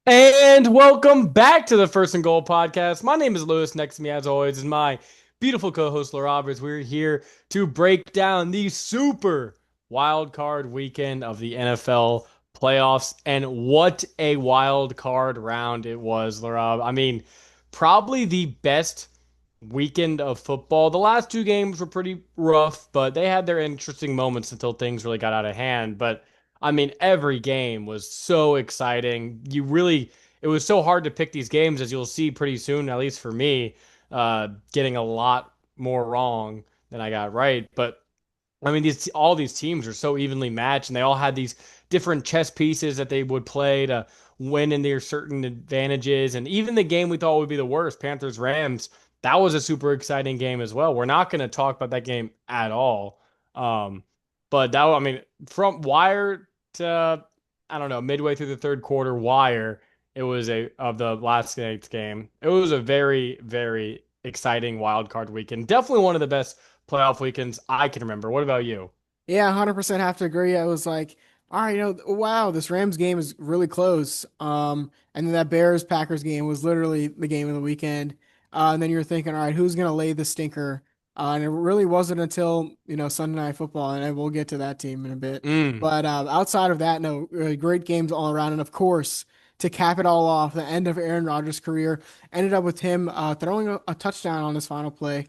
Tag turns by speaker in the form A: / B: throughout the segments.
A: And welcome back to the First and Goal podcast. My name is Lewis. Next to me, as always, is my beautiful co-host Laraib. As we're here to break down the super wild card weekend of the NFL playoffs, and what a wild card round it was, Laraib. I mean, probably the best weekend of football. The last two games were pretty rough, but they had their interesting moments until things really got out of hand. But I mean, every game was so exciting. It was so hard to pick these games, as you'll see pretty soon, at least for me, getting a lot more wrong than I got right. But I mean, all these teams are so evenly matched, and they all had these different chess pieces that they would play to win in their certain advantages. And even the game we thought would be the worst, Panthers Rams, that was a super exciting game as well. We're not going to talk about that game at all. Um, but that, I mean, from wire to, I don't know, midway through the third quarter, wire, it was of the last night's game. It was a very, very exciting wild card weekend. Definitely one of the best playoff weekends I can remember. What about you?
B: Yeah, 100% have to agree. I was like, all right, wow, this Rams game is really close. And then that Bears Packers game was literally the game of the weekend. And then you're thinking, all right, who's gonna lay the stinker? And it really wasn't until, Sunday Night Football, and we'll get to that team in a bit.
A: Mm.
B: But outside of that, no, really great games all around. And of course, to cap it all off, the end of Aaron Rodgers' career ended up with him throwing a touchdown on his final play,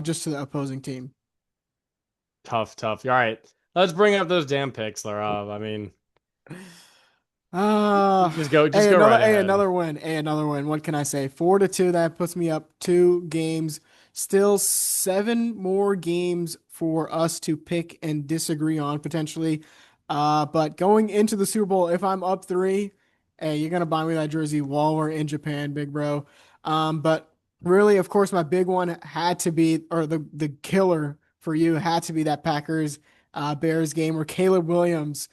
B: just to the opposing team.
A: Tough, tough. All right. Let's bring up those damn picks, Lara. I mean,
B: Uh,
A: just go right ahead.
B: another win. Hey, another win. What can I say? 4-2. That puts me up 2 games. Still 7 more games for us to pick and disagree on potentially. But going into the Super Bowl, if I'm up three, hey, you're gonna buy me that jersey while we're in Japan, big bro. But really, of course, my big one had to be, or the killer for you had to be that Packers Bears game where Caleb Williams.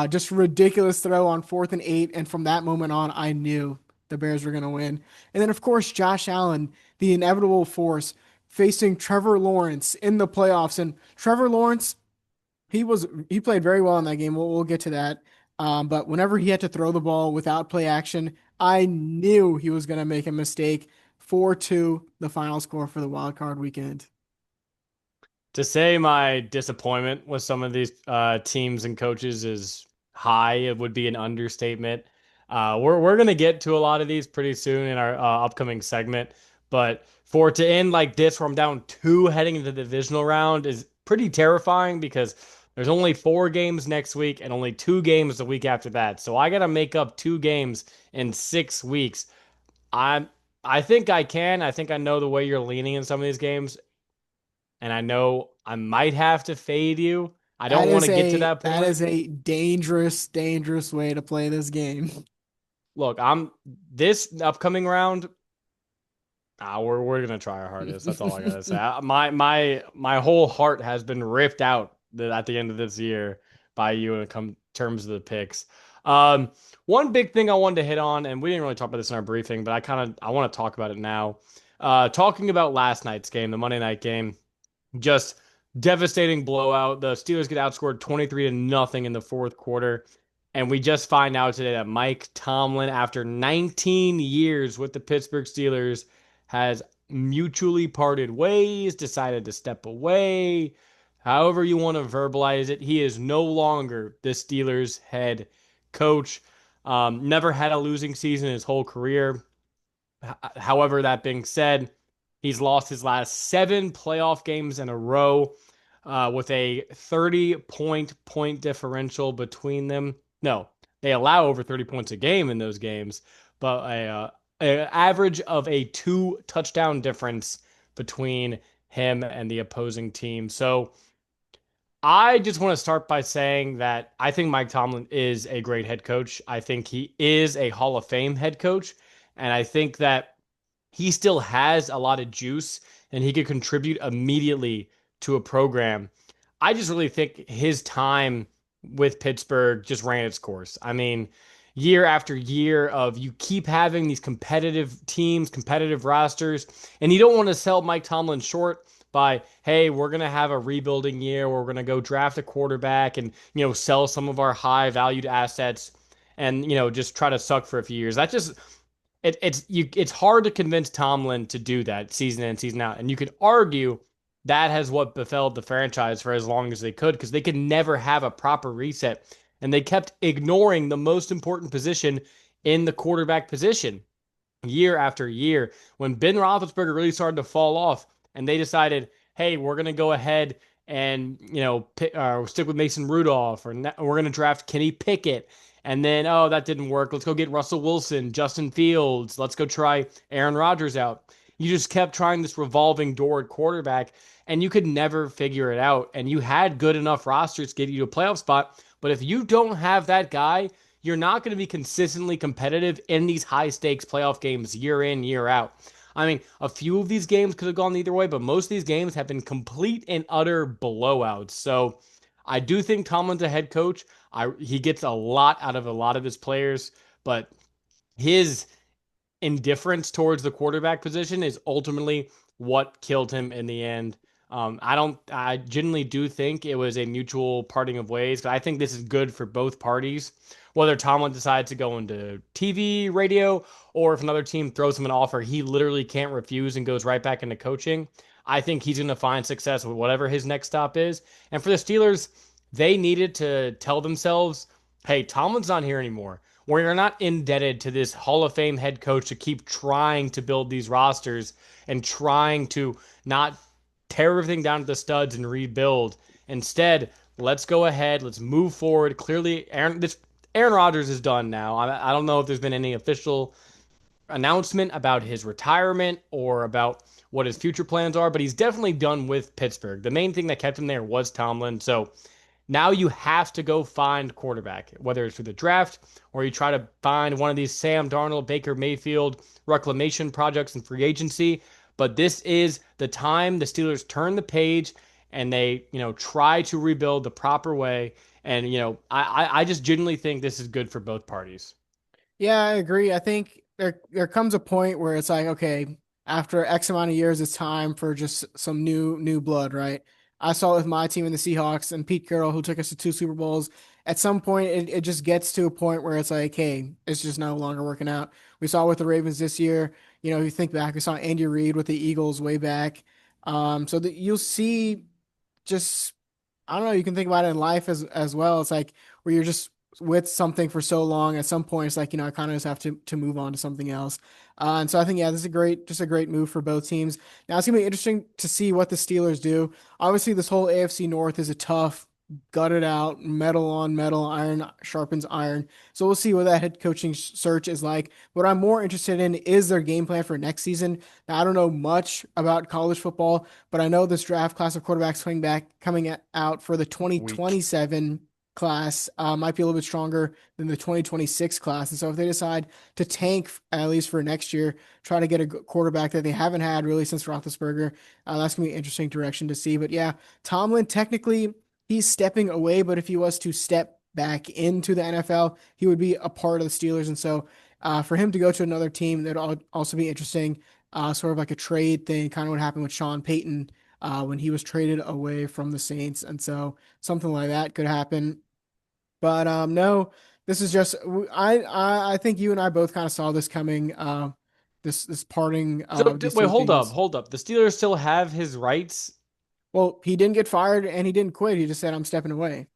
B: Just ridiculous throw on 4th and 8. And from that moment on, I knew the Bears were going to win. And then, of course, Josh Allen, the inevitable force, facing Trevor Lawrence in the playoffs. And Trevor Lawrence, he played very well in that game. We'll get to that. But whenever he had to throw the ball without play action, I knew he was going to make a mistake. 4-2, the final score for the wild card weekend.
A: To say my disappointment with some of these teams and coaches is high, it would be an understatement. We're gonna get to a lot of these pretty soon in our upcoming segment, but for it to end like this, where I'm down two heading into the divisional round, is pretty terrifying because there's only 4 games next week and only 2 games the week after that. So I gotta make up 2 games in 6 weeks. I'm I think I can. I think I know the way you're leaning in some of these games, and I know I might have to fade you. I don't want to get to that
B: That
A: point.
B: is a dangerous, dangerous way to play this game.
A: Look, I'm this upcoming round. We're gonna try our hardest. That's all I gotta say. My whole heart has been ripped out at the end of this year by you when it comes terms of the picks. Um, One big thing I wanted to hit on, and we didn't really talk about this in our briefing, but I want to talk about it now. Talking about last night's game, the Monday night game. Just devastating blowout. The Steelers get outscored 23 to nothing in the fourth quarter. And we just find out today that Mike Tomlin, after 19 years with the Pittsburgh Steelers, has mutually parted ways, decided to step away. However, you want to verbalize it, he is no longer the Steelers head coach. Never had a losing season his whole career. However, that being said, he's lost his last 7 playoff games in a row with a 30 point differential between them. No, they allow over 30 points a game in those games, but a average of a 2 touchdown difference between him and the opposing team. So I just want to start by saying that I think Mike Tomlin is a great head coach. I think he is a Hall of Fame head coach. And I think that he still has a lot of juice and he could contribute immediately to a program. I just really think his time with Pittsburgh just ran its course. I mean, year after year of you keep having these competitive teams, competitive rosters, and you don't want to sell Mike Tomlin short by, hey, we're going to have a rebuilding year, we're going to go draft a quarterback and, sell some of our high valued assets. and just try to suck for a few years. That just it's hard to convince Tomlin to do that season in, season out. And you could argue that has what befell the franchise for as long as they could, because they could never have a proper reset. And they kept ignoring the most important position in the quarterback position year after year. When Ben Roethlisberger really started to fall off, and they decided, hey, we're going to go ahead and stick with Mason Rudolph, or we're going to draft Kenny Pickett. And then, oh, that didn't work. Let's go get Russell Wilson, Justin Fields. Let's go try Aaron Rodgers out. You just kept trying this revolving door at quarterback, and you could never figure it out. And you had good enough rosters to get you to a playoff spot. But if you don't have that guy, you're not going to be consistently competitive in these high stakes playoff games year in, year out. I mean, a few of these games could have gone either way, but most of these games have been complete and utter blowouts. So I do think Tomlin's a head coach. He gets a lot out of a lot of his players, but his indifference towards the quarterback position is ultimately what killed him in the end. I genuinely do think it was a mutual parting of ways, but I think this is good for both parties. Whether Tomlin decides to go into TV, radio, or if another team throws him an offer he literally can't refuse and goes right back into coaching, I think he's going to find success with whatever his next stop is. And for the Steelers, they needed to tell themselves, hey, Tomlin's not here anymore. We're not indebted to this Hall of Fame head coach to keep trying to build these rosters and trying to not tear everything down to the studs and rebuild. Instead, let's go ahead. Let's move forward. Clearly, Aaron Rodgers is done now. I don't know if there's been any official announcement about his retirement or about what his future plans are, but he's definitely done with Pittsburgh. The main thing that kept him there was Tomlin. So now you have to go find quarterback, whether it's through the draft or you try to find one of these Sam Darnold, Baker Mayfield reclamation projects in free agency. But this is the time the Steelers turn the page and they, try to rebuild the proper way. And, I just genuinely think this is good for both parties.
B: Yeah, I agree. I think there comes a point where it's like, okay, after X amount of years, it's time for just some new blood, right? I saw it with my team in the Seahawks and Pete Carroll, who took us to two Super Bowls. At some point, it just gets to a point where it's like, hey, it's just no longer working out. We saw with the Ravens this year. You think back, we saw Andy Reid with the Eagles way back. So that you'll see just I don't know, you can think about it in life as well. It's like where you're just with something for so long, at some point it's like, I kind of just have to move on to something else. And so I think, yeah, this is a great move for both teams. Now it's gonna be interesting to see what the Steelers do. Obviously, this whole AFC North is a tough, gutted out, metal on metal, iron sharpens iron. So we'll see what that head coaching search is like. What I'm more interested in is their game plan for next season. Now, I don't know much about college football, but I know this draft class of quarterbacks coming out for the
A: Week.
B: 2027 class might be a little bit stronger than the 2026 class. And so if they decide to tank at least for next year, try to get a quarterback that they haven't had really since Roethlisberger, that's gonna be an interesting direction to see. But yeah, Tomlin technically he's stepping away, but if he was to step back into the NFL, he would be a part of the Steelers. And so for him to go to another team, that'd also be interesting. Sort of like a trade thing, kind of what happened with Sean Payton when he was traded away from the Saints. And so something like that could happen. But no, this is just I think you and I both kind of saw this coming. This parting
A: So
B: of these
A: wait,
B: two
A: hold up,
B: teams.
A: hold up. The Steelers still have his rights.
B: Well, he didn't get fired and he didn't quit. He just said, "I'm stepping away."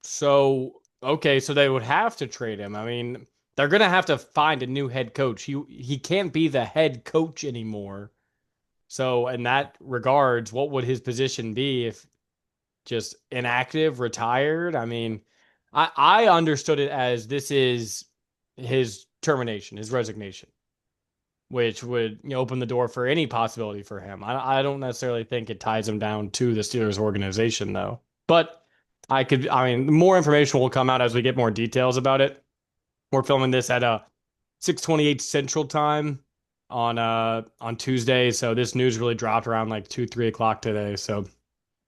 A: So, okay, so they would have to trade him. I mean, they're gonna have to find a new head coach. He can't be the head coach anymore. So, in that regards, what would his position be if just inactive, retired? I mean, I understood it as this is his termination, his resignation, which would open the door for any possibility for him. I don't necessarily think it ties him down to the Steelers organization though. But I mean, more information will come out as we get more details about it. We're filming this at 6:28 Central Time on Tuesday, so this news really dropped around like 2, 3 o'clock today. So,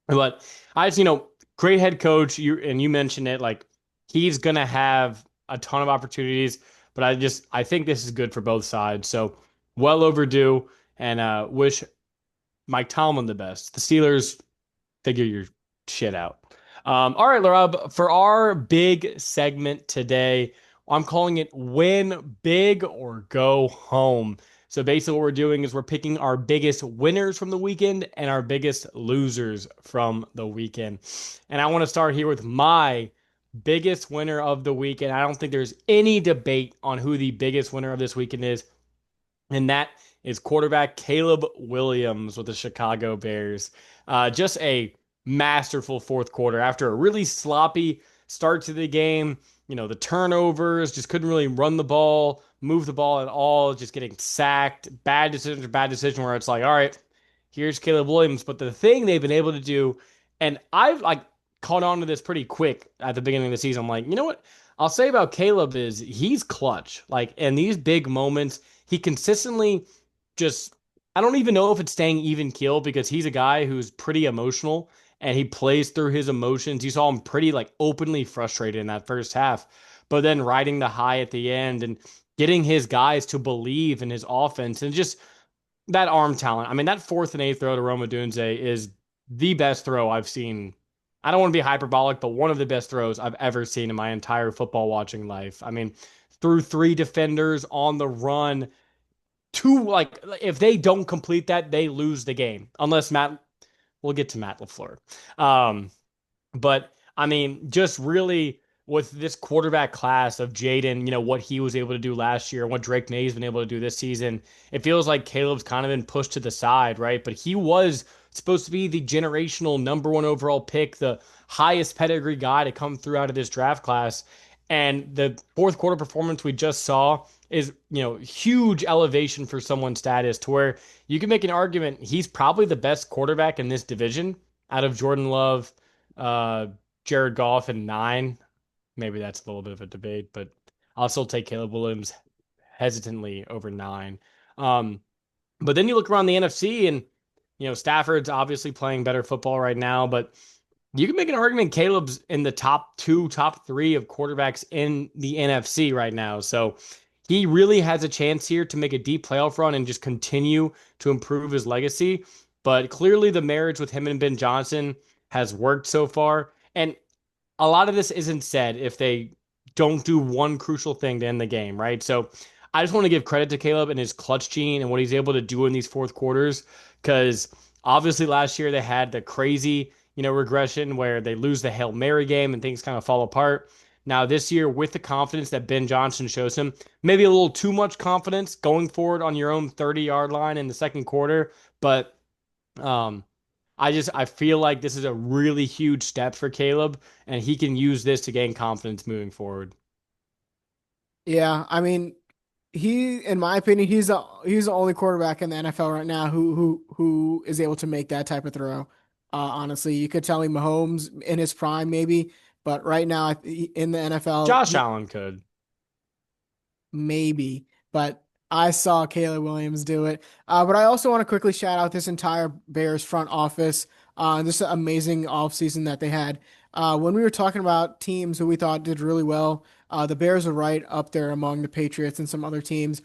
A: but I just great head coach. You mentioned it, like he's gonna have a ton of opportunities, but I think this is good for both sides. So well overdue, and wish Mike Tomlin the best. The Steelers, figure your shit out. All right, Laraib, for our big segment today, I'm calling it Win Big or Go Home. So basically, what we're doing is we're picking our biggest winners from the weekend and our biggest losers from the weekend. And I want to start here with my biggest winner of the weekend. I don't think there's any debate on who the biggest winner of this weekend is, and that is quarterback Caleb Williams with the Chicago Bears. Just a masterful fourth quarter after a really sloppy start to the game. You know, the turnovers, just couldn't really run the ball, move the ball at all, just getting sacked. Bad decision where it's like, all right, here's Caleb Williams. But the thing they've been able to do, and I've like caught on to this pretty quick at the beginning of the season. I'm like, you know what? I'll say about Caleb is he's clutch. Like in these big moments, he consistently just, I don't even know if it's staying even keel because he's a guy who's pretty emotional and he plays through his emotions. You saw him pretty like openly frustrated in that first half, but then riding the high at the end and getting his guys to believe in his offense and just that arm talent. I mean, that fourth and eighth throw to Roma Dunze is the best throw I've seen. I don't want to be hyperbolic, but one of the best throws I've ever seen in my entire football watching life. I mean, through three defenders on the run, two, like if they don't complete that, they lose the game. Unless Matt, we'll get to Matt LaFleur. Um, but I mean, just really with this quarterback class of Jaden, you know, what he was able to do last year and what Drake May's been able to do this season, it feels like Caleb's kind of been pushed to the side, right? But he was supposed to be the generational number one overall pick, the highest pedigree guy to come through out of this draft class. And the fourth quarter performance we just saw is, you know, huge elevation for someone's status to where you can make an argument he's probably the best quarterback in this division out of Jordan Love, uh, Jared Goff, and nine. Maybe that's a little bit of a debate, but I'll still take Caleb Williams hesitantly over nine. Um, but then you look around the NFC and, you know, Stafford's obviously playing better football right now, but you can make an argument Caleb's in the top two, top three of quarterbacks in the NFC right now. So he really has a chance here to make a deep playoff run and just continue to improve his legacy. But clearly, the marriage with him and Ben Johnson has worked so far. And a lot of this isn't said if they don't do one crucial thing to end the game, right? So I just want to give credit to Caleb and his clutch gene and what he's able to do in these fourth quarters because obviously last year they had the crazy, you know, regression where they lose the Hail Mary game and things kind of fall apart. Now this year with the confidence that Ben Johnson shows him, maybe a little too much confidence going forward on your own 30-yard line in the second quarter, but um I feel like this is a really huge step for Caleb, and he can use this to gain confidence moving forward.
B: Yeah, I mean, in my opinion, he's the only quarterback in the NFL right now who is able to make that type of throw. Honestly, you could tell me Mahomes in his prime maybe, but right now in the NFL,
A: Josh Allen could.
B: maybe, but I saw Caleb Williams do it. But I also want to quickly shout out this entire Bears front office. This amazing offseason that they had. When we were talking about teams who we thought did really well, the Bears are right up there among the Patriots and some other teams,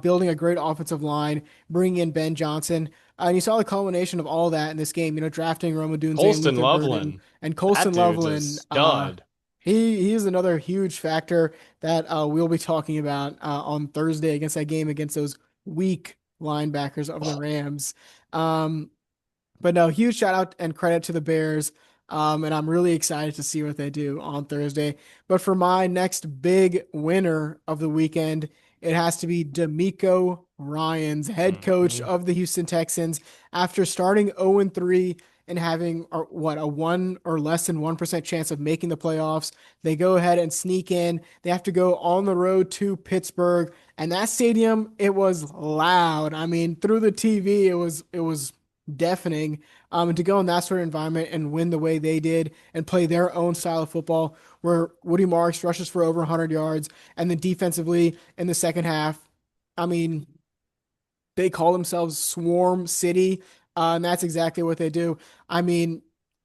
B: building a great offensive line, bringing in Ben Johnson. And you saw the culmination of all that in this game, you know, drafting Rome Odunze and
A: Colston
B: Luther Burden
A: Loveland.
B: and
A: That
B: Colston
A: dude's a
B: Loveland.
A: stud.
B: He is another huge factor that we'll be talking about on Thursday against that game against those weak linebackers of the Rams. Um, but no, huge shout out and credit to the Bears. And I'm really excited to see what they do on Thursday. But for my next big winner of the weekend, it has to be D'Amico Ryans, head coach
A: Mhm.
B: of the Houston Texans, after starting 0-3 and having a one or less than 1% chance of making the playoffs. They go ahead and sneak in. They have to go on the road to Pittsburgh, and that stadium, it was loud. I mean, through the TV, it was deafening. And to go in that sort of environment and win the way they did and play their own style of football, where Woody Marks rushes for over 100 yards, and then defensively in the second half, I mean, they call themselves Swarm City, and that's exactly what they do. I mean,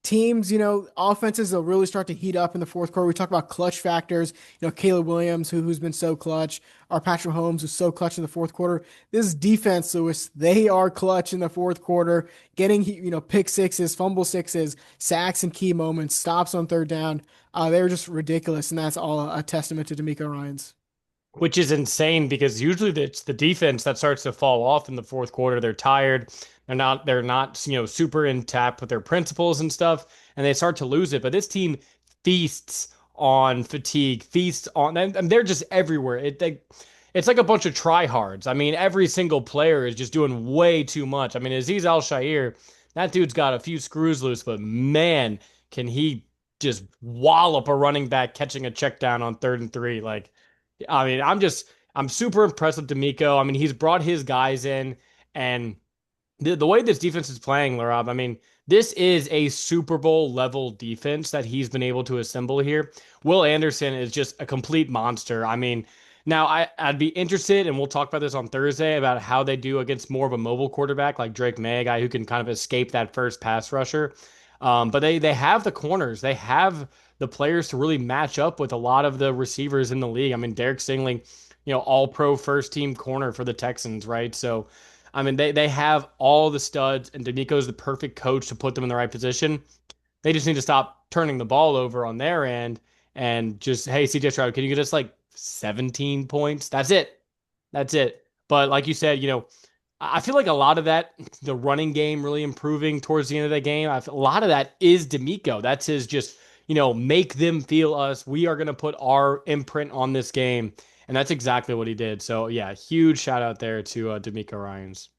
B: teams, offenses will really start to heat up in the fourth quarter. We talk about clutch factors, Caleb Williams, who's been so clutch, or Patrick Mahomes, who's so clutch in the fourth quarter. This defense, Lewis, they are clutch in the fourth quarter, getting, pick sixes, fumble sixes, sacks and key moments, stops on third down. They're just ridiculous, and that's all a testament to D'Amico Ryans.
A: Which is insane because usually it's the defense that starts to fall off in the fourth quarter. They're tired. They're not, super in tap with their principles and stuff, and they start to lose it. But this team feasts on fatigue, feasts on, and they're just everywhere. It's like a bunch of tryhards. I mean, every single player is just doing way too much. I mean, Aziz Al-Shaair, that dude's got a few screws loose, but man, can he just wallop a running back catching a check down on 3rd and 3. Like, I mean, I'm super impressed with D'Amico. I mean, he's brought his guys in, and the way this defense is playing, Laraib, I mean, this is a Super Bowl level defense that he's been able to assemble here. Will Anderson is just a complete monster. I mean, now I'd be interested, and we'll talk about this on Thursday, about how they do against more of a mobile quarterback like Drake May, a guy who can kind of escape that first pass rusher. But they have the corners. They have the players to really match up with a lot of the receivers in the league. I mean, Derek Stingley, all pro first team corner for the Texans, right? So, I mean, they have all the studs, and D'Amico's the perfect coach to put them in the right position. They just need to stop turning the ball over on their end and just, hey, CJ Stroud, can you get us like 17 points? That's it. That's it. But like you said, I feel like a lot of that, the running game really improving towards the end of the game, a lot of that is D'Amico. That's his just, make them feel us. We are going to put our imprint on this game. And that's exactly what he did. So, yeah, huge shout out there to D'Amico Ryans.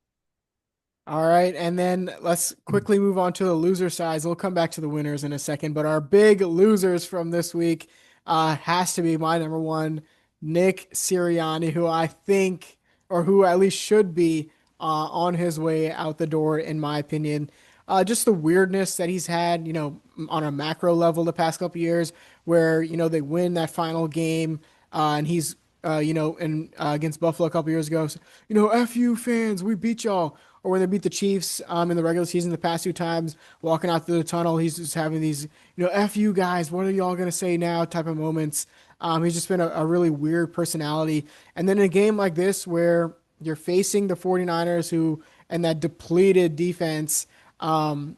B: All right, and then let's quickly move on to the loser sides. We'll come back to the winners in a second, but our big losers from this week has to be my number one, Nick Sirianni, who I think, or who at least should be on his way out the door, in my opinion. Just the weirdness that he's had, on a macro level the past couple years, where they win that final game, and he's against Buffalo a couple years ago. So, F you fans, we beat y'all. Or when they beat the Chiefs in the regular season the past 2 times, walking out through the tunnel, he's just having these, F you guys, what are y'all going to say now type of moments. He's just been a really weird personality. And then in a game like this where you're facing the 49ers and that depleted defense, and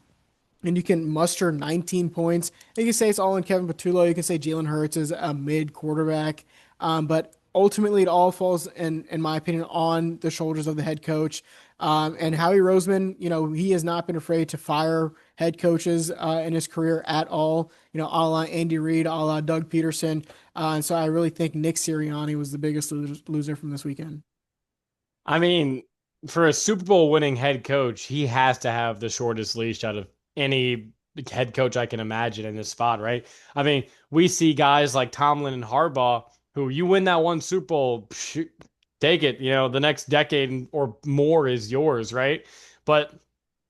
B: you can muster 19 points. You can say it's all in Kevin Patullo. You can say Jalen Hurts is a mid quarterback. But ultimately, it all falls, in my opinion, on the shoulders of the head coach. And Howie Roseman, he has not been afraid to fire head coaches in his career at all, a la Andy Reid, a la Doug Peterson. And so I really think Nick Sirianni was the biggest loser from this weekend.
A: I mean, for a Super Bowl winning head coach, he has to have the shortest leash out of any head coach I can imagine in this spot, right? I mean, we see guys like Tomlin and Harbaugh who you win that one Super Bowl, take it, the next decade or more is yours, right? But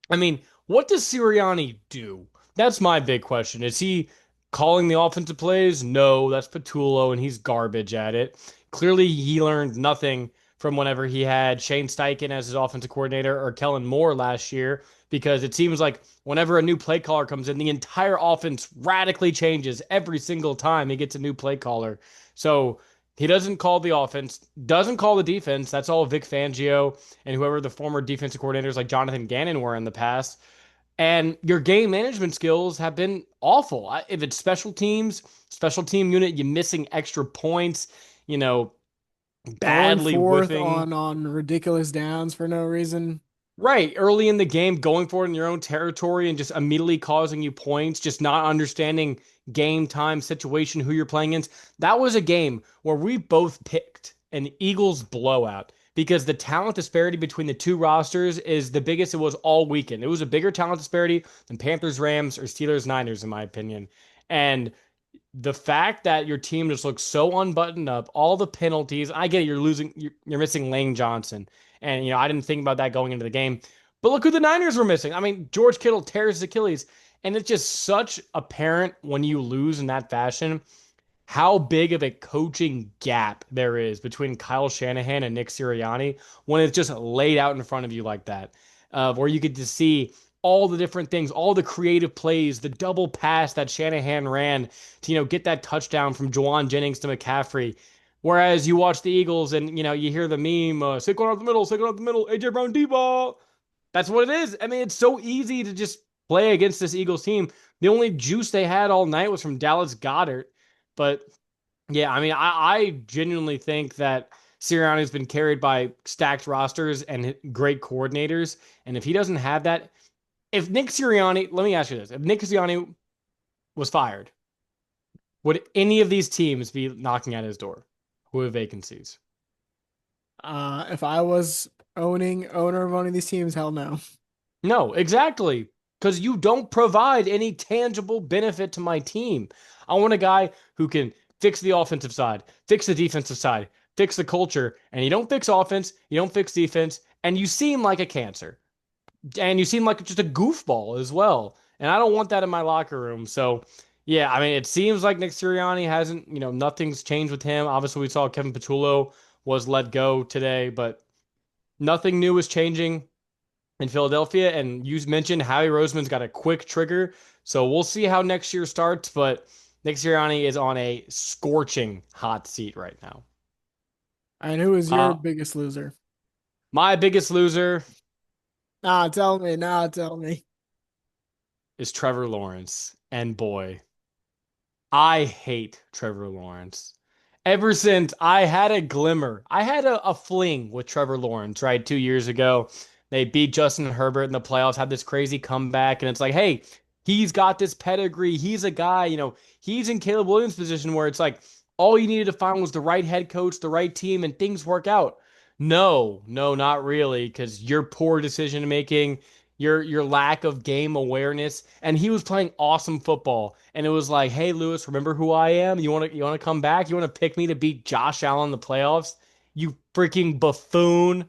A: I mean, what does Sirianni do? That's my big question. Is he calling the offensive plays? No, that's Patullo, and he's garbage at it. Clearly, he learned nothing from whenever he had Shane Steichen as his offensive coordinator or Kellen Moore last year, because it seems like whenever a new play caller comes in, the entire offense radically changes every single time he gets a new play caller. So he doesn't call the offense, doesn't call the defense. That's all Vic Fangio and whoever the former defensive coordinators like Jonathan Gannon were in the past. And your game management skills have been awful. If it's special teams, special team unit, you're missing extra points, you know,
B: Going
A: badly
B: forth
A: whiffing.
B: on ridiculous downs for no reason.
A: Right, early in the game, going for it in your own territory and just immediately causing you points, just not understanding game time situation, who you're playing against. That was a game where we both picked an Eagles blowout because the talent disparity between the two rosters is the biggest it was all weekend. It was a bigger talent disparity than Panthers, Rams, or Steelers, Niners, in my opinion. And the fact that your team just looks so unbuttoned up, all the penalties, I get it, you're missing Lane Johnson. And, I didn't think about that going into the game. But look who the Niners were missing. I mean, George Kittle tears his Achilles. And it's just such apparent when you lose in that fashion how big of a coaching gap there is between Kyle Shanahan and Nick Sirianni when it's just laid out in front of you like that. Where you get to see all the different things, all the creative plays, the double pass that Shanahan ran to, get that touchdown from Juwan Jennings to McCaffrey. Whereas you watch the Eagles and, you hear the meme, Saquon out the middle, Saquon out the middle, AJ Brown D-ball. That's what it is. I mean, it's so easy to just play against this Eagles team. The only juice they had all night was from Dallas Goedert. But yeah, I mean, I genuinely think that Sirianni's been carried by stacked rosters and great coordinators. And if he doesn't have that, if Nick Sirianni, let me ask you this: if Nick Sirianni was fired, would any of these teams be knocking at his door? Who have vacancies?
B: If I was owner of one of these teams, hell no.
A: No, exactly. Because you don't provide any tangible benefit to my team. I want a guy who can fix the offensive side, fix the defensive side, fix the culture, and you don't fix offense, you don't fix defense, and you seem like a cancer. And you seem like just a goofball as well. And I don't want that in my locker room. So, yeah, I mean, it seems like Nick Sirianni hasn't, nothing's changed with him. Obviously, we saw Kevin Patullo was let go today, but nothing new is changing in Philadelphia. And you mentioned Howie Roseman's got a quick trigger. So we'll see how next year starts. But Nick Sirianni is on a scorching hot seat right now.
B: And who is your
A: Uh,
B: biggest loser?
A: my biggest loser
B: Nah, tell me. Nah, tell me.
A: is Trevor Lawrence. And boy, I hate Trevor Lawrence. Ever since I had a glimmer, I had a fling with Trevor Lawrence, right? 2 years ago. They beat Justin Herbert in the playoffs, had this crazy comeback, and it's like, hey, he's got this pedigree. He's a guy, he's in Caleb Williams' position where it's like all you needed to find was the right head coach, the right team, and things work out. No, no, not really, because your poor decision making, your lack of game awareness, and he was playing awesome football. And it was like, hey, Lewis, remember who I am? You want to come back? You want to pick me to beat Josh Allen in the playoffs? You freaking buffoon!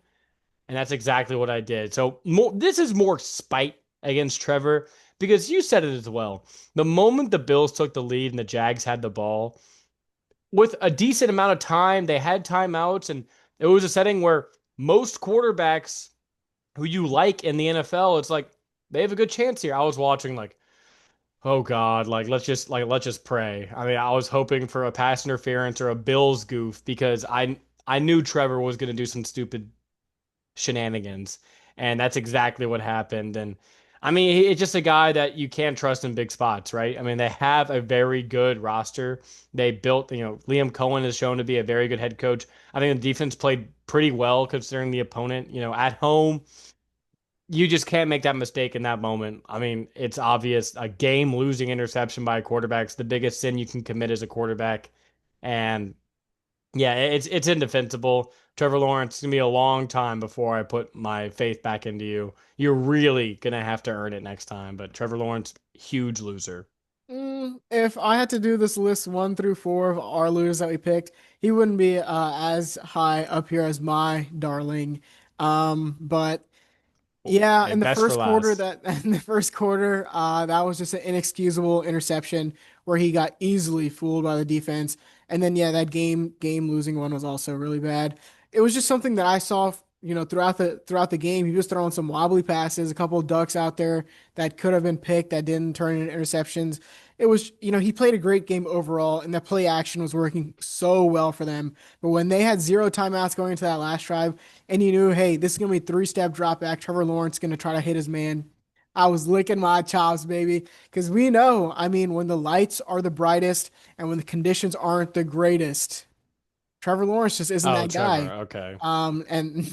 A: And that's exactly what I did. So this is more spite against Trevor because you said it as well. The moment the Bills took the lead and the Jags had the ball, with a decent amount of time, they had timeouts, and it was a setting where most quarterbacks who you like in the NFL, it's like they have a good chance here. I was watching like, oh God, like let's just pray. I mean, I was hoping for a pass interference or a Bills goof because I knew Trevor was going to do some stupid shenanigans, and that's exactly what happened. And I mean, it's just a guy that you can't trust in big spots, right? I mean, they have a very good roster. They built, Liam Cohen is shown to be a very good head coach. I think the defense played pretty well considering the opponent, at home you just can't make that mistake in that moment. I mean, it's obvious a game losing interception by a quarterback's the biggest sin you can commit as a quarterback. And yeah, it's indefensible. Trevor Lawrence, it's gonna be a long time before I put my faith back into you. You're really gonna have to earn it next time. But Trevor Lawrence, huge loser.
B: If I had to do this list 1 through 4 of our losers that we picked, he wouldn't be as high up here as my darling. But yeah,
A: Hey, best for last.
B: in the first quarter, that was just an inexcusable interception where he got easily fooled by the defense. And then yeah, that game losing one was also really bad. It was just something that I saw, throughout the game. He was throwing some wobbly passes, a couple of ducks out there that could have been picked that didn't turn into interceptions. It was, he played a great game overall, and the play action was working so well for them. But when they had zero timeouts going into that last drive, and you knew, hey, this is gonna be three-step drop back. Trevor Lawrence gonna try to hit his man. I was licking my chops, baby, because we know, I mean, when the lights are the brightest and when the conditions aren't the greatest, Trevor Lawrence just isn't
A: Oh,
B: that
A: Trevor.
B: guy.
A: Okay.
B: And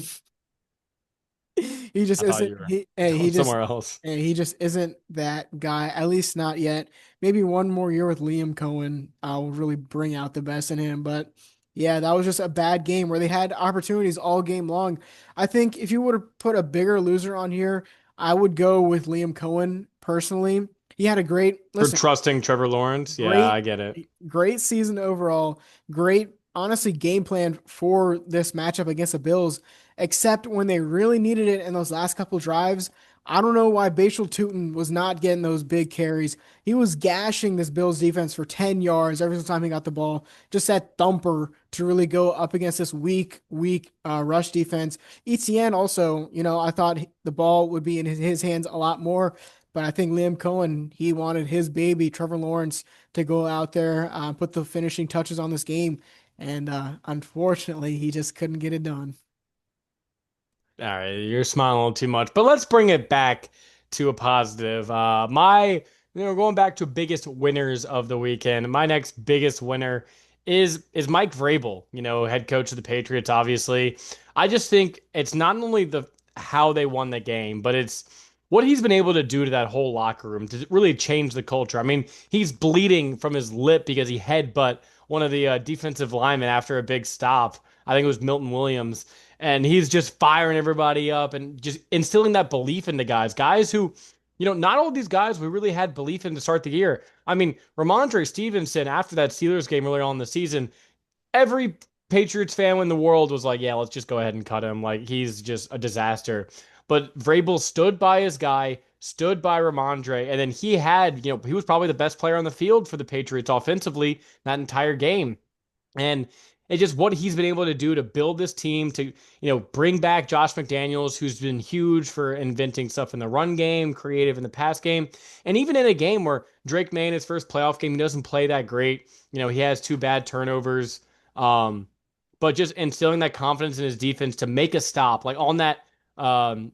B: he just
A: I thought
B: isn't.
A: you were going somewhere else.
B: He just isn't that guy. At least not yet. Maybe one more year with Liam Cohen, will really bring out the best in him. But yeah, that was just a bad game where they had opportunities all game long. I think if you would have put a bigger loser on here, I would go with Liam Cohen personally. He had a great
A: For
B: listen.
A: trusting Trevor Lawrence. Yeah,
B: Great,
A: I get it.
B: great season overall. Great, honestly, game plan for this matchup against the Bills, except when they really needed it in those last couple drives. I don't know why Bashal Tutin was not getting those big carries. He was gashing this Bills defense for 10 yards every single time he got the ball. Just that thumper to really go up against this weak rush defense. ETN also, I thought the ball would be in his hands a lot more, but I think Liam Cohen, he wanted his baby, Trevor Lawrence, to go out there, put the finishing touches on this game. And unfortunately, he just couldn't get it done.
A: All right, you're smiling a little too much, but let's bring it back to a positive. Going back to biggest winners of the weekend. My next biggest winner is Mike Vrabel, head coach of the Patriots, obviously. I just think it's not only the how they won the game, but it's what he's been able to do to that whole locker room to really change the culture. I mean, he's bleeding from his lip because he headbutt one of the defensive linemen after a big stop. I think it was Milton Williams, and he's just firing everybody up and just instilling that belief into guys who, not all of these guys we really had belief in to start the year. I mean, Ramondre Stevenson, after that Steelers game earlier on in the season, every Patriots fan in the world was like, yeah, let's just go ahead and cut him. Like, he's just a disaster. But Vrabel stood by his guy, stood by Ramondre, and then he was probably the best player on the field for the Patriots offensively that entire game. And it's just what he's been able to do to build this team to, bring back Josh McDaniels, who's been huge for inventing stuff in the run game, creative in the pass game. And even in a game where Drake May in his first playoff game, he doesn't play that great. He has two bad turnovers. Um, but just instilling that confidence in his defense to make a stop, like on that,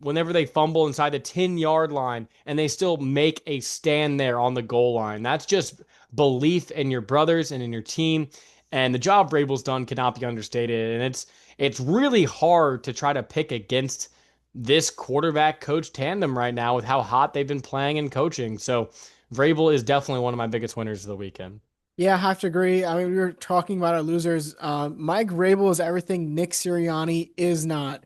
A: whenever they fumble inside the 10-yard line and they still make a stand there on the goal line. That's just belief in your brothers and in your team. And the job Vrabel's done cannot be understated. And it's really hard to try to pick against this quarterback coach tandem right now with how hot they've been playing and coaching. So Vrabel is definitely one of my biggest winners of the weekend.
B: Yeah, I have to agree. I mean, we were talking about our losers. Mike Vrabel is everything Nick Sirianni is not.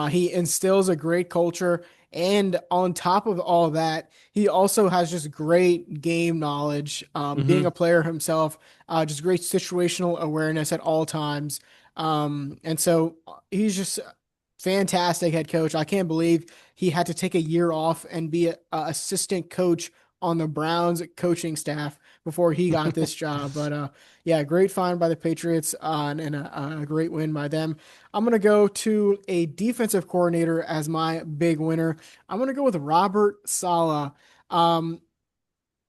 B: He instills a great culture, and on top of all that, he also has just great game knowledge. Being
A: Mm-hmm.
B: a player himself, just great situational awareness at all times. And so he's just fantastic head coach. I can't believe he had to take a year off and be a assistant coach on the Browns coaching staff before he got this job. But yeah, great find by the Patriots and a great win by them. I'm going to go to a defensive coordinator as my big winner. I'm going to go with Robert Saleh. Um,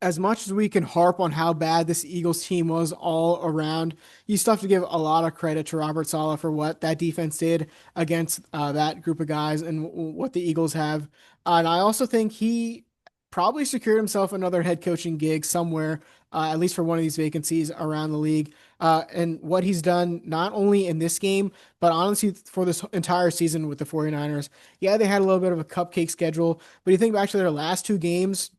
B: as much as we can harp on how bad this Eagles team was all around, you still have to give a lot of credit to Robert Saleh for what that defense did against that group of guys and what the Eagles have. And I also think he probably secured himself another head coaching gig somewhere, at least for one of these vacancies around the league. And what he's done, not only in this game, but honestly for this entire season with the 49ers. Yeah, they had a little bit of a cupcake schedule, but you think back to their last two games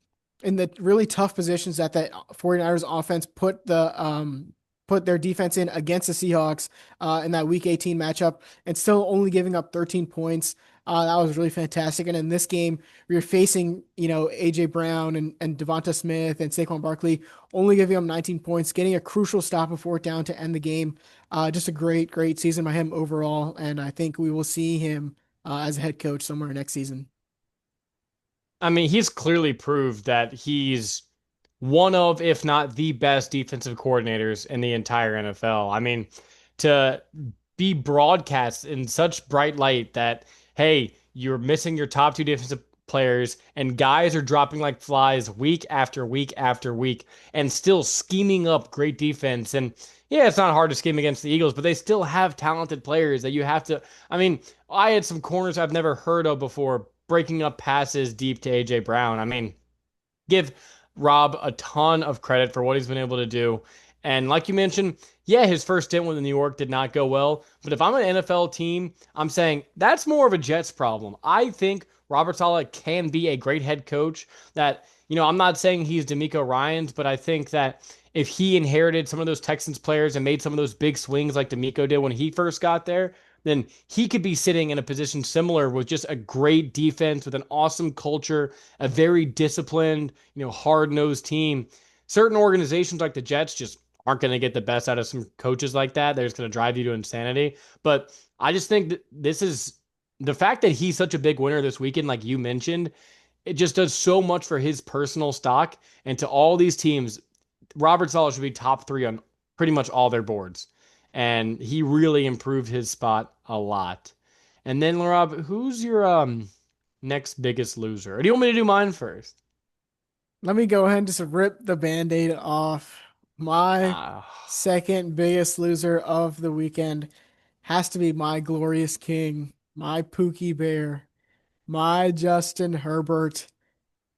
B: in the really tough positions that 49ers offense put their defense in against the Seahawks in that Week 18 matchup, and still only giving up 13 points. That was really fantastic. And in this game, you're facing, AJ Brown and Devonta Smith and Saquon Barkley, only giving them 19 points, getting a crucial stop and fourth down to end the game. Just a great season by him overall. And I think we will see him as a head coach somewhere next season.
A: I mean, he's clearly proved that he's one of, if not the best defensive coordinators in the entire NFL. I mean, to be broadcast in such bright light that, hey, you're missing your top two defensive players and guys are dropping like flies week after week after week and still scheming up great defense. And yeah, it's not hard to scheme against the Eagles, but they still have talented players that you have to. I mean, I had some corners I've never heard of before breaking up passes deep to AJ Brown. I mean, give Rob a ton of credit for what he's been able to do. And like you mentioned, yeah, his first stint with New York did not go well. But if I'm an NFL team, I'm saying that's more of a Jets problem. I think Robert Saleh can be a great head coach. That, I'm not saying he's D'Amico Ryans, but I think that if he inherited some of those Texans players and made some of those big swings like D'Amico did when he first got there, then he could be sitting in a position similar with just a great defense, with an awesome culture, a very disciplined, hard-nosed team. Certain organizations like the Jets just aren't going to get the best out of some coaches like that. They're just going to drive you to insanity. But I just think that this is the fact that he's such a big winner this weekend, like you mentioned. it just does so much for his personal stock. And to all these teams, Robert Saleh should be top three on pretty much all their boards. And he really improved his spot a lot. And then, Laraib, who's your next biggest loser? Or do you want me to do mine first?
B: Let me go ahead and just rip the band-aid off. My
A: Ah,
B: second biggest loser of the weekend has to be my glorious king, my Pookie Bear, my Justin Herbert.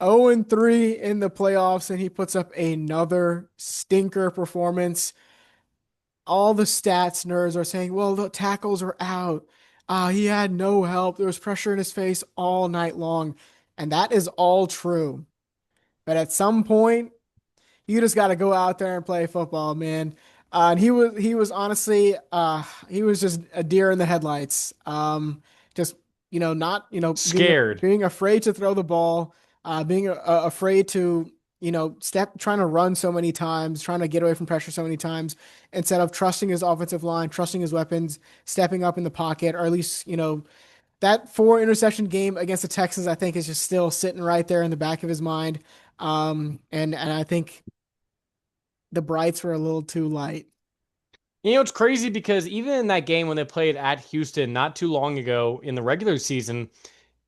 B: 0-3 in the playoffs, and he puts up another stinker performance. All the stats nerds are saying, well, the tackles are out. He had no help. There was pressure in his face all night long. And that is all true. But at some point, you just got to go out there and play football, man. And he was honestly he was just a deer in the headlights. Just not
A: scared.
B: being afraid to throw the ball, being afraid to trying to run so many times, trying to get away from pressure so many times, instead of trusting his offensive line, trusting his weapons, stepping up in the pocket, or at least that four interception game against the Texans, I think is just still sitting right there in the back of his mind. And I think the Brights were a little too light.
A: It's crazy because even in that game when they played at Houston not too long ago in the regular season,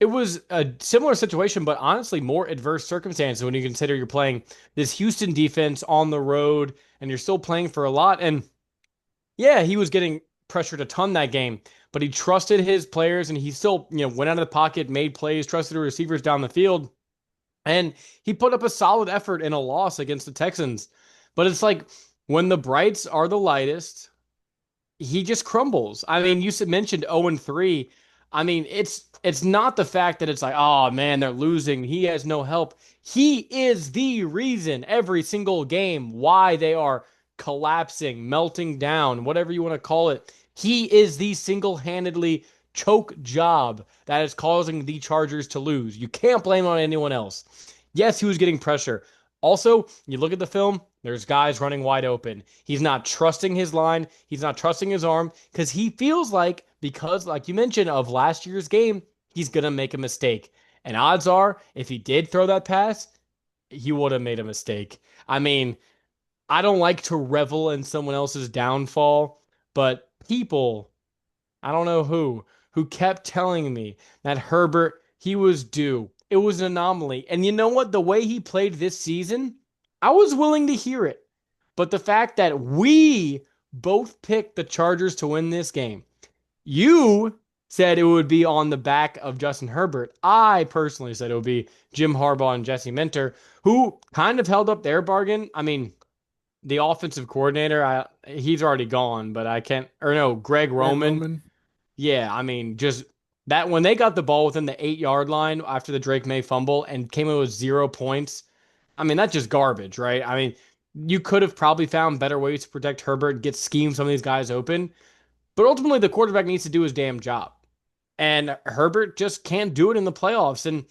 A: it was a similar situation, but honestly, more adverse circumstances when you consider you're playing this Houston defense on the road and you're still playing for a lot. And yeah, he was getting pressured a ton that game, but he trusted his players and he still, went out of the pocket, made plays, trusted the receivers down the field. And he put up a solid effort in a loss against the Texans. But it's like when the Brights are the lightest, he just crumbles. I mean, you mentioned 0-3. I mean, it's not the fact that it's like, oh man, they're losing. He has no help. He is the reason every single game why they are collapsing, melting down, whatever you want to call it. He is the single-handedly choke job that is causing the Chargers to lose. You can't blame it on anyone else. Yes, he was getting pressure. Also, you look at the film, there's guys running wide open. He's not trusting his line. He's not trusting his arm because he feels like, because, like you mentioned, of last year's game, he's going to make a mistake. And odds are, if he did throw that pass, he would have made a mistake. I mean, I don't like to revel in someone else's downfall, but people, I don't know who kept telling me that Herbert, he was due. It was an anomaly. And you know what? The way he played this season, I was willing to hear it. But the fact that we both picked the Chargers to win this game, you said it would be on the back of Justin Herbert. I personally said it would be Jim Harbaugh and Jesse Minter, who kind of held up their bargain. I mean, the offensive coordinator, he's already gone, but I can't, or no, Greg
B: Greg
A: Roman.
B: Roman.
A: Yeah, I mean, just that when they got the ball within the 8 yard line after the Drake May fumble and came in with 0 points, I mean, that's just garbage, right? I mean, you could have probably found better ways to protect Herbert, get scheme some of these guys open, but ultimately the quarterback needs to do his damn job. And Herbert just can't do it in the playoffs. And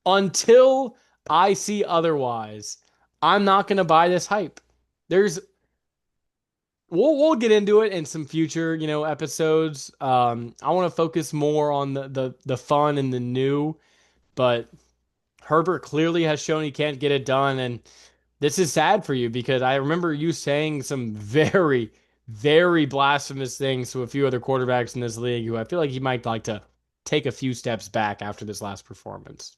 A: until I see otherwise, I'm not going to buy this hype. There's we'll get into it in some future, episodes. I want to focus more on the fun and the new, but Herbert clearly has shown he can't get it done, and this is sad for you because I remember you saying some very, very blasphemous things to a few other quarterbacks in this league who I feel like he might like to take a few steps back after this last performance.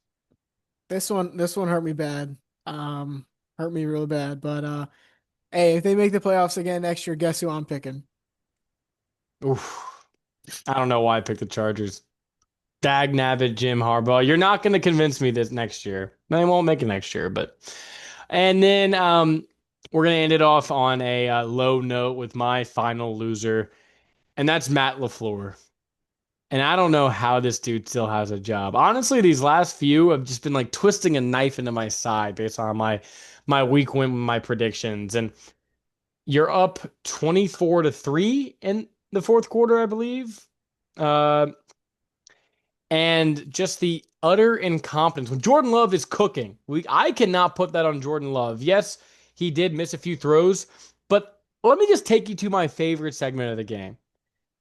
B: This one hurt me bad. Um, Hurt me real bad. But hey, if they make the playoffs again next year, guess who I'm picking?
A: Oof. I don't know why I picked the Chargers. Dag nabbit Jim Harbaugh. You're not going to convince me this next year. They won't make it next year, but and then we're going to end it off on a low note with my final loser, and that's Matt LaFleur. And I don't know how this dude still has a job. Honestly, these last few have just been like twisting a knife into my side based on my week win, my predictions. And you're up 24-3 in the fourth quarter, I believe. Uh, and just the utter incompetence. When Jordan Love is cooking, I cannot put that on Jordan Love. Yes, he did miss a few throws, but let me just take you to my favorite segment of the game.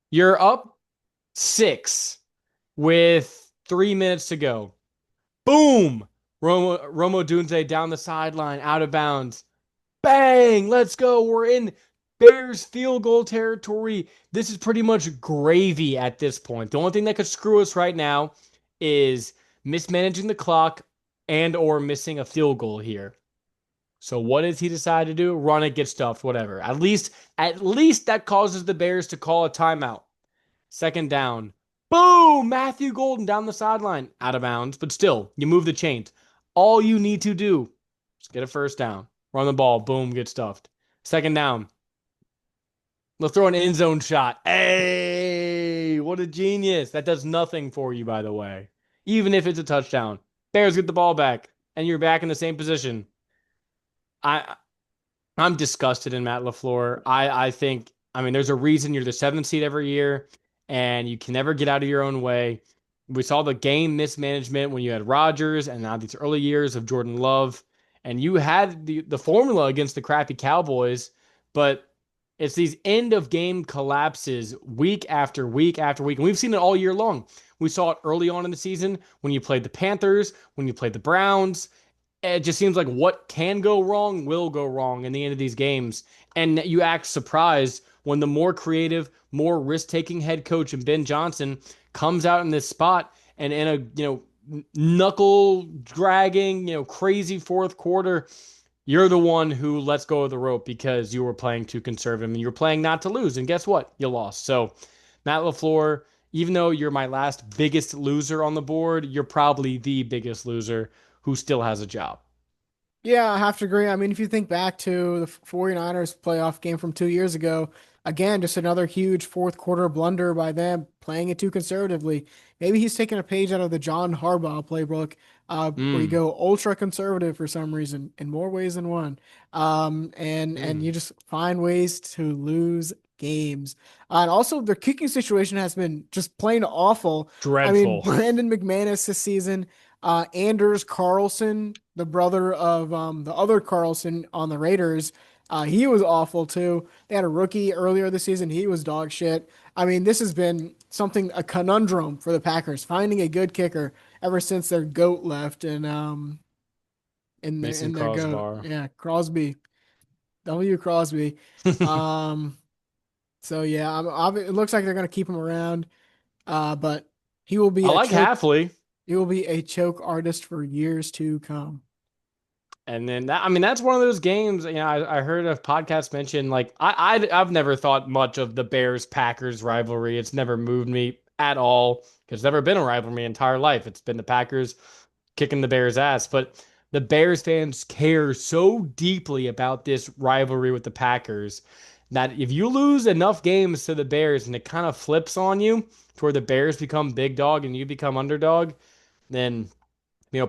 A: You're up 6 with 3 minutes to go. Boom! Romo Dunze down the sideline, out of bounds. Bang! Let's go. We're in Bears field goal territory. This is pretty much gravy at this point. The only thing that could screw us right now is mismanaging the clock and or missing a field goal here. So what does he decide to do? Run it, get stuffed, whatever. At least that causes the Bears to call a timeout. Second down. Boom! Matthew Golden down the sideline. Out of bounds, but still, you move the chains. All you need to do is get a first down. Run the ball. Boom, get stuffed. Second down. Let's throw an end zone shot. Hey, what a genius. That does nothing for you, by the way. Even if it's a touchdown. Bears get the ball back, and you're back in the same position. I I'm disgusted in Matt LaFleur. I think, I mean, there's a reason you're the seventh seed every year and you can never get out of your own way. We saw the game mismanagement when you had Rodgers and now these early years of Jordan Love. And you had the formula against the crappy Cowboys, but it's these end of game collapses week after week after week. And we've seen it all year long. We saw it early on in the season when you played the Panthers, when you played the Browns. It just seems like what can go wrong will go wrong in the end of these games. And you act surprised when the more creative, more risk-taking head coach and Ben Johnson comes out in this spot and in a, knuckle dragging, crazy fourth quarter, you're the one who lets go of the rope because you were playing too conservative and you were playing not to lose. And guess what? You lost. So Matt LaFleur, even though you're my last biggest loser on the board, you're probably the biggest loser who still has a job.
B: Yeah, I have to agree. I mean, if you think back to the 49ers playoff game from 2 years ago, again, just another huge fourth quarter blunder by them playing it too conservatively. Maybe he's taking a page out of the John Harbaugh playbook, where you
A: Mm,
B: go ultra conservative for some reason in more ways than one. And
A: mm.
B: you just find ways to lose games. And also their kicking situation has been just plain awful. I mean,
A: Dreadful.
B: Brandon McManus this season, Anders Carlson, the brother of the other Carlson on the Raiders, he was awful too. They had a rookie earlier this season. He was dog shit. I mean, this has been something, a conundrum for the Packers, finding a good kicker ever since their goat left and
A: Mason
B: in their goat.
A: Crosbar.
B: Yeah, Crosby. W. Crosby.
A: I
B: Um, so yeah, it looks like they're gonna keep him around. But he will be a
A: like
B: choke.
A: Halfley.
B: He will be a choke artist for years to come.
A: And then that, I mean, that's one of those games. I heard a podcast mention like I've never thought much of the Bears Packers rivalry. It's never moved me at all because it's never been a rivalry my entire life. It's been the Packers kicking the Bears' ass. But the Bears fans care so deeply about this rivalry with the Packers that if you lose enough games to the Bears and it kind of flips on you to where the Bears become big dog and you become underdog, then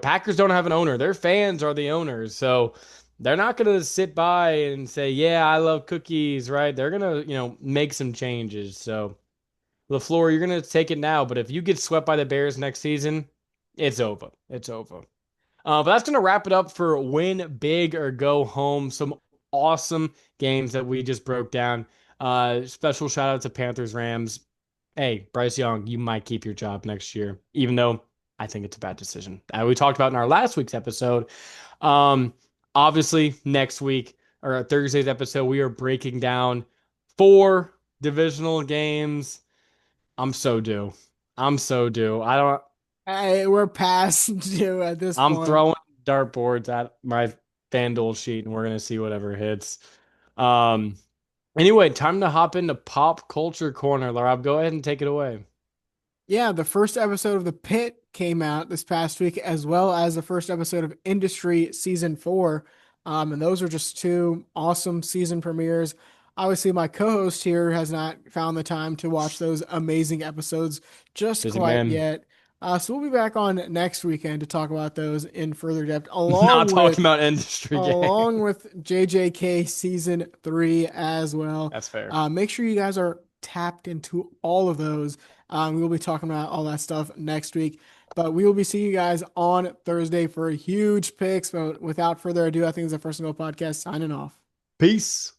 A: Packers don't have an owner. Their fans are the owners. So they're not going to sit by and say, yeah, I love cookies, right? They're going to, make some changes. So LaFleur, you're going to take it now. But if you get swept by the Bears next season, it's over. It's over. But that's going to wrap it up for win big or go home. Some awesome games that we just broke down. Special shout out to Panthers Rams. Hey, Bryce Young, you might keep your job next year, even though I think it's a bad decision. We talked about in our last week's episode. Um, Obviously, next week or Thursday's episode, we are breaking down 4 divisional games. I'm so due. I'm so due. I don't.
B: We're past due at this
A: I'm
B: point.
A: throwing dartboards at my FanDuel sheet, and we're gonna see whatever hits. Um. Anyway, time to hop into pop culture corner. Laraib, go ahead and take it away.
B: Yeah, the first episode of The Pit came out this past week, as well as the first episode of Industry Season 4. And those are just two awesome season premieres. Obviously, my co-host here has not found the time to watch those amazing episodes just
A: Busy
B: quite
A: man.
B: yet. So we'll be back on next weekend to talk about those in further depth,
A: Not talking about industry game.
B: along with JJK season 3 as well.
A: That's fair.
B: Make sure you guys are tapped into all of those. We'll be talking about all that stuff next week, but we will be seeing you guys on Thursday for huge picks. But without further ado, I think it's the First and Goal podcast signing off.
A: Peace.